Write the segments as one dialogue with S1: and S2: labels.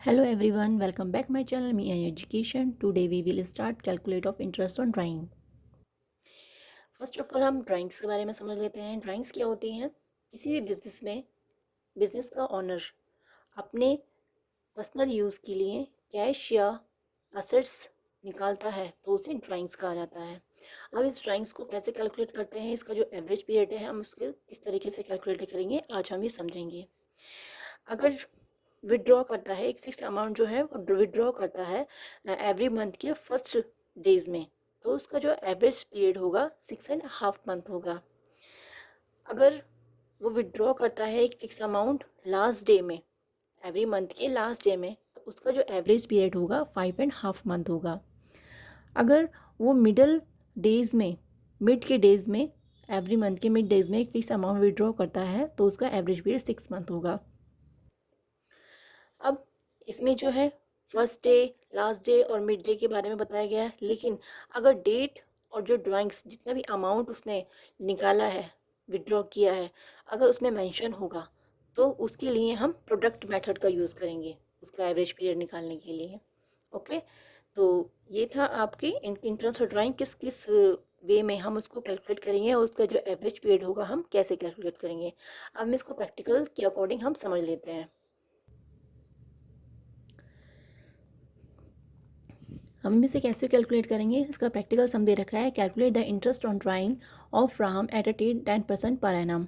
S1: Hello everyone, welcome back my channel Me and Education. Today we will start calculate of interest on drawing. First of all हम drawings के बारे में समझ लेते हैं. Drawings क्या होती हैं? किसी भी बिजनेस में बिजनेस का ऑनर अपने पर्सनल यूज़ के लिए कैश या असेट्स निकालता है तो उसे ड्राइंग्स कहा जाता है. अब इस ड्राइंग्स को कैसे कैलकुलेट करते हैं, इसका जो एवरेज पीरियड है हम उसके किस तरीके से कैलकुलेट करेंगे आज हम ये समझेंगे. अगर विड्रॉ करता है एक फिक्स अमाउंट जो है वो विड्रॉ करता है एवरी मंथ के फर्स्ट डेज में, तो उसका जो एवरेज पीरियड होगा 6.5 मंथ होगा. अगर वो विड्रॉ करता है एक फिक्स अमाउंट लास्ट डे में, एवरी मंथ के लास्ट डे में, तो उसका जो एवरेज पीरियड होगा 5.5 मंथ होगा. अगर वो मिड के डेज में एवरी मंथ के मिड डेज में एक फिक्स अमाउंट विड्रॉ करता है तो उसका एवरेज पीरियड 6 मंथ होगा. अब इसमें जो है फर्स्ट डे, लास्ट डे और मिड डे के बारे में बताया गया है, लेकिन अगर डेट और जो ड्राइंग्स जितना भी अमाउंट उसने निकाला है, विड्रॉ किया है, अगर उसमें मेंशन होगा तो उसके लिए हम प्रोडक्ट मेथड का यूज़ करेंगे उसका एवरेज पीरियड निकालने के लिए. ओके, तो ये था आपकी इंटरेस्ट और ड्राइंग किस किस वे में हम उसको कैलकुलेट करेंगे और उसका जो एवरेज पीरियड होगा हम कैसे कैलकुलेट करेंगे. अब हम इसको प्रैक्टिकल के अकॉर्डिंग हम समझ लेते हैं. हम इसे कैसे कैलकुलेट करेंगे, इसका प्रैक्टिकल सम दे रखा है. Calculate the interest on drying of Ram at a 10% per annum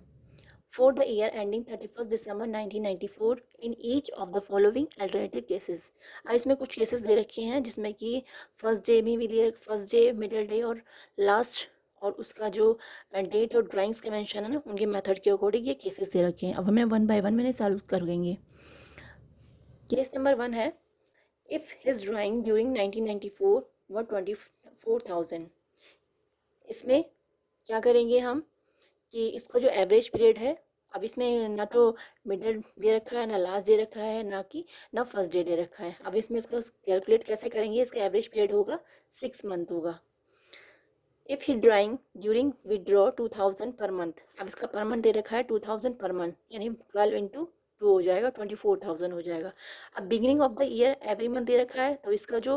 S1: for the year ending 31 December 1994 in each of the following alternative cases. अब इसमें कुछ केसेस दे रखे हैं जिसमें कि फर्स्ट डे में भी दे फर्स्ट डे, मिडिल डे और लास्ट, और उसका जो डेट और ड्राइंग्स के मेंशन है ना, उनके मेथड के अकॉर्डिंग ये केसेस दे रखे हैं. अब हमें वन बाय वन मैंने सॉल्व करेंगे. केस नंबर 1 है, if his drawing during 1994 were 24,000. इसमें क्या करेंगे हम कि इसका जो एवरेज पीरियड है, अब इसमें ना तो मिडिल दे रखा है, ना लास्ट दे रखा है, ना फर्स्ट डे दे रखा है. अब इसमें इसका कैलकुलेट कैसे करेंगे, इसका एवरेज पीरियड होगा 6 मंथ होगा. If he drawing during withdraw 2000 per month, अब इसका पर मंथ दे रखा है 2000 पर मंथ, यानी 12 इंटू 2 हो जाएगा, 24,000 हो जाएगा. अब beginning of the year every month दे रखा है, तो इसका जो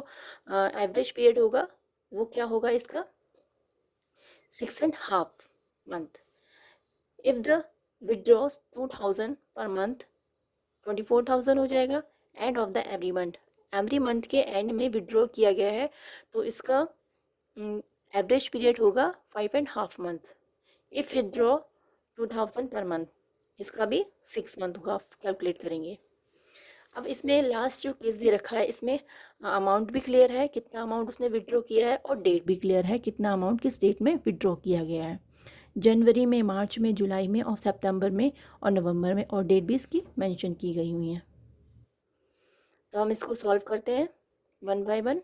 S1: एवरेज पीरियड होगा वो क्या होगा, इसका 6.5 month. If the withdraws 2000 per month, 24,000 हो जाएगा. End of the every month के एंड में विड्रॉ किया गया है तो इसका एवरेज पीरियड होगा 5.5 month. If withdraw 2000 per month, इसका भी 6 मंथ होगा. कैलकुलेट करेंगे. अब इसमें लास्ट जो केस दे रखा है, इसमें अमाउंट भी क्लियर है कितना अमाउंट उसने विड्रॉ किया है, और डेट भी क्लियर है कितना अमाउंट किस डेट में विड्रॉ किया गया है. जनवरी में, मार्च में, जुलाई में और सितंबर में और नवंबर में, और डेट भी इसकी मेंशन की गई हुई है. तो हम इसको सॉल्व करते हैं one by one.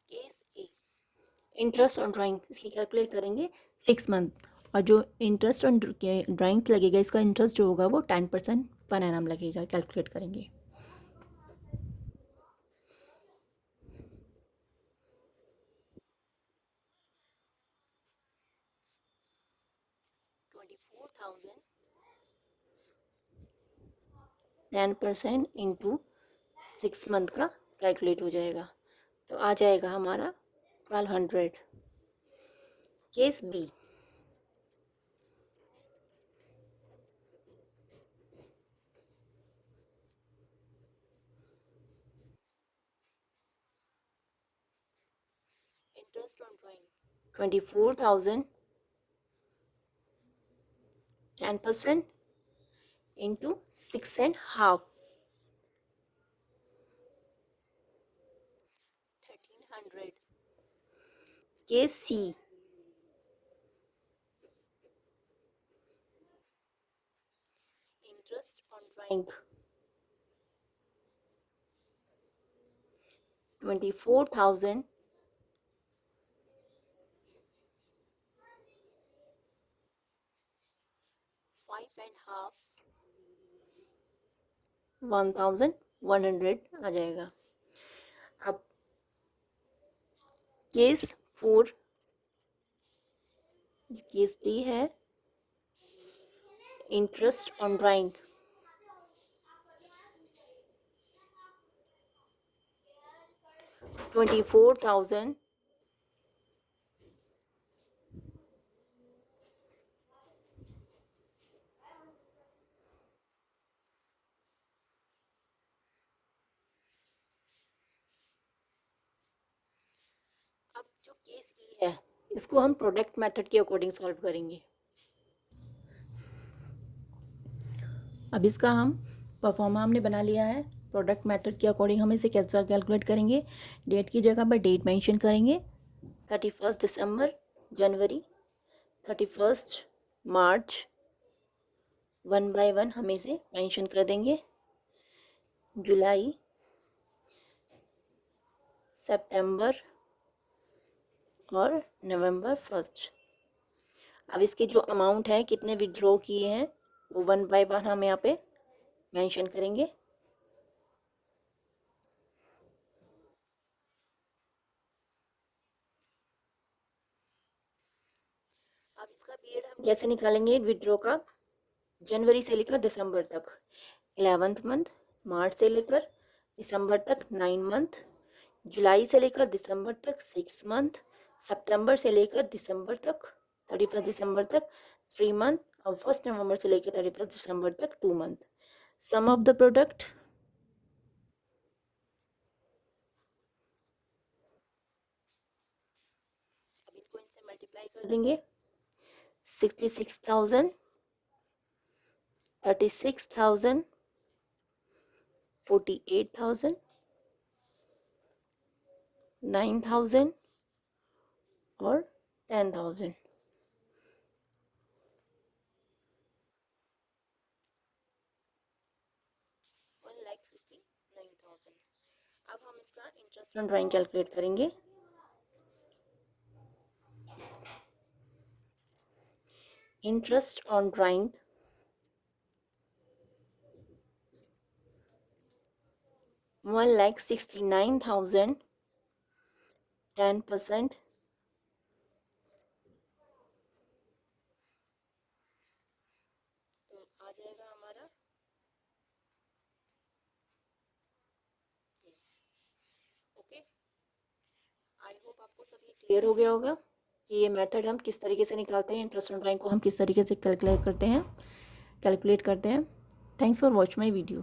S1: Case A, interest on drawing, इसकी कैलकुलेट करेंगे 6 मंथ, और जो इंटरेस्ट ऑन ड्राइंग लगेगा, इसका इंटरेस्ट जो होगा वो 10% पर एनम लगेगा. कैलकुलेट करेंगे. $24,000 10% इंटू 6 मंथ का कैलकुलेट हो जाएगा, तो आ जाएगा हमारा 1200. Case B, interest on drawing 24,000 10% into 6.5 1300. Case C, interest on drawing 24,000 5.5 1100 आ जाएगा. अब केस 4, केस डी है, इंटरेस्ट ऑन ड्राइंग, $24,000. अब जो केस ई है इसको हम प्रोडक्ट मेथड के अकॉर्डिंग सॉल्व करेंगे। अब इसका हम परफॉर्मा हमने बना लिया है, प्रोडक्ट मेथड के अकॉर्डिंग हम इसे कैसे कैलकुलेट करेंगे। डेट की जगह पर डेट मेंशन करेंगे, 31 दिसंबर, जनवरी, 31 मार्च, 1 बाय 1 हम इसे मेंशन कर देंगे, जुलाई, सितंबर और नवंबर 1। अब इसके जो अमाउंट है कितने विड्रॉ किए हैं वो 1 बाय 1 हम यहाँ पे मेंशन करेंगे। अब इसका पीरियड हम कैसे निकालेंगे विड्रॉ का, जनवरी से लेकर दिसंबर तक 11th मंथ, मार्च से लेकर दिसंबर तक 9 मंथ, जुलाई से लेकर दिसंबर तक 6 मंथ, सितंबर से लेकर दिसंबर तक 31 दिसंबर तक 3 मंथ और 1 नवंबर से लेकर 31 दिसंबर तक 2 month. Sum of the product, अब इनको इनसे मल्टीप्लाई कर देंगे, 66,000, 36,000, 48,000, 9,000 और 10,000। अब हम इसका इंटरेस्ट ऑन ड्राइंग कैलकुलेट करेंगे। इंटरेस्ट ऑन ड्राइंग 1,69,000, 10%, तो आ जाएगा हमारा ओके। आई होप आपको सभी क्लियर हो गया होगा कि ये मेथड हम किस तरीके से निकालते हैं, इंटरेस्ट ऑन ड्राइंग को हम किस तरीके से कैलकुलेट करते हैं। Thanks for watch my video.